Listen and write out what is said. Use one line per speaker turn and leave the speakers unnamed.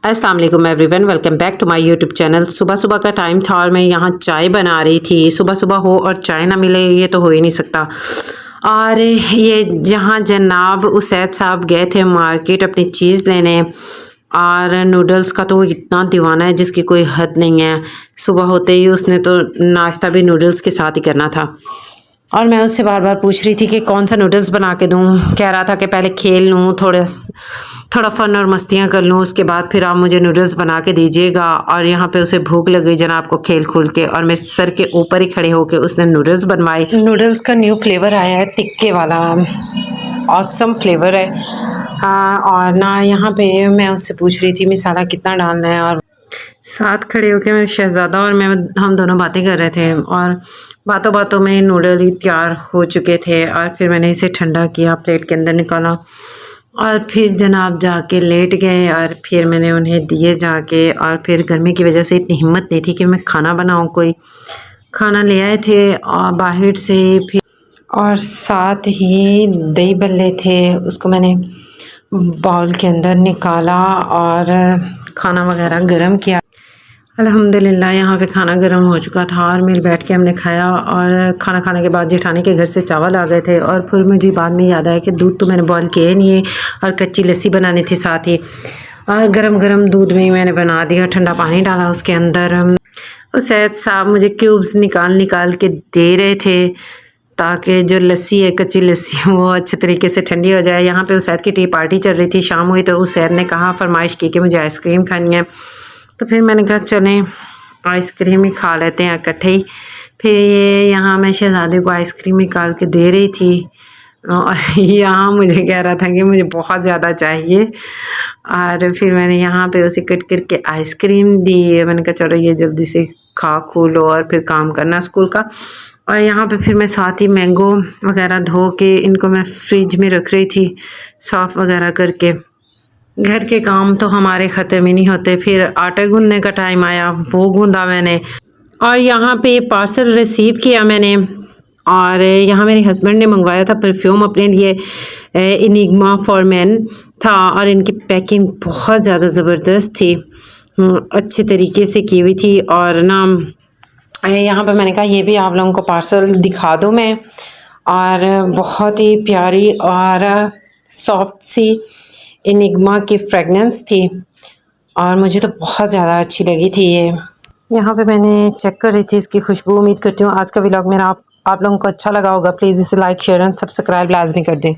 अस्सलाम वालेकुम everyone, welcome back to my YouTube channel. सुबह सुबह का टाइम था और मैं यहाँ चाय बना रही थी। सुबह सुबह हो और चाय ना मिले, ये तो हो ही नहीं सकता। और ये जहाँ जनाब उसैद साहब गए थे मार्केट अपनी चीज़ लेने, और नूडल्स का तो वो इतना दीवाना है जिसकी कोई हद नहीं है। सुबह होते ही उसने तो नाश्ता भी नूडल्स के साथ ही करना था। और मैं उससे बार बार पूछ रही थी कि कौन सा नूडल्स बना के दूँ। कह रहा था कि पहले खेल लूँ, थोड़ा फ़न और मस्तियाँ कर लूँ, उसके बाद फिर आप मुझे नूडल्स बना के दीजिएगा। और यहाँ पे उसे भूख लग गई जनाब को खेल खुल के, और मेरे सर के ऊपर ही खड़े होके उसने नूडल्स बनवाए। नूडल्स का न्यू फ्लेवर आया है, टिक्के वाला, ऑसम फ्लेवर है। हाँ, और ना यहाँ पे मैं उससे पूछ रही थी मसाला कितना डालना है, और साथ खड़े होके मेरे शहज़ादा और मैं हम दोनों बातें कर रहे थे। और बातों बातों में नूडल ही तैयार हो चुके थे, और फिर मैंने इसे ठंडा किया, प्लेट के अंदर निकाला, और फिर जनाब जाके लेट गए। और फिर मैंने उन्हें दिए जाके, और फिर गर्मी की वजह से इतनी हिम्मत नहीं थी कि मैं खाना बनाऊं। कोई खाना ले आए थे और बाहर से, फिर और साथ ही दही बल्ले थे, उसको मैंने बाउल के अंदर निकाला और खाना वगैरह गरम किया। अल्हम्दुलिल्लाह यहाँ पे खाना गर्म हो चुका था और मिल बैठ के हमने खाया। और खाना खाने के बाद जेठानी के घर से चावल आ गए थे, और फिर मुझे बाद में याद आया कि दूध तो मैंने बॉयल किया ही नहीं है, और कच्ची लस्सी बनानी थी साथ ही। और गरम गरम दूध में ही मैंने बना दिया, ठंडा पानी डाला उसके अंदर। उसैद साहब मुझे क्यूब्स निकाल निकाल के दे रहे थे ताकि जो लस्सी है, कच्ची लस्सी, वो अच्छे तरीके से ठंडी हो जाए। यहाँ पे उसैद की टी पार्टी चल रही थी, शाम हुई तो उसैद ने कहा, फरमाइश की कि मुझे आइसक्रीम खानी है। तो फिर मैंने कहा चलें आइसक्रीम ही खा लेते हैं इकट्ठे ही। फिर ये यहाँ मैं शहज़ादे को आइसक्रीम निकाल के दे रही थी, और यहाँ मुझे कह रहा था कि मुझे बहुत ज़्यादा चाहिए। और फिर मैंने यहाँ पे उसे कट करके आइसक्रीम दी। मैंने कहा चलो ये जल्दी से खा खू लो और फिर काम करना स्कूल का। और यहाँ पे फिर मैं साथ ही मैंगो वगैरह धो के इनको मैं फ्रिज में रख रही थी, साफ़ वगैरह करके। घर के काम तो हमारे ख़त्म ही नहीं होते। फिर आटा गूंदने का टाइम आया, वो गूंदा मैंने, और यहाँ पे पार्सल रिसीव किया मैंने। और यहाँ मेरे हस्बैंड ने मंगवाया था परफ्यूम अपने लिए, इनिग्मा फॉर मैन था, और इनकी पैकिंग बहुत ज़्यादा ज़बरदस्त थी, अच्छे तरीके से की हुई थी। और ना यहाँ पे मैंने कहा ये भी आप लोगों को पार्सल दिखा दूँ मैं। और बहुत ही प्यारी और सॉफ्ट सी इनिग्मा की फ्रेगनेंस थी, और मुझे तो बहुत ज़्यादा अच्छी लगी थी ये। यहाँ पे मैंने चेक कर रही थी इसकी खुशबू। उम्मीद करती हूँ आज का व्लॉग मेरा आप लोगों को अच्छा लगा होगा। प्लीज़ इसे लाइक शेयर एंड सब्सक्राइब लाजमी कर दें।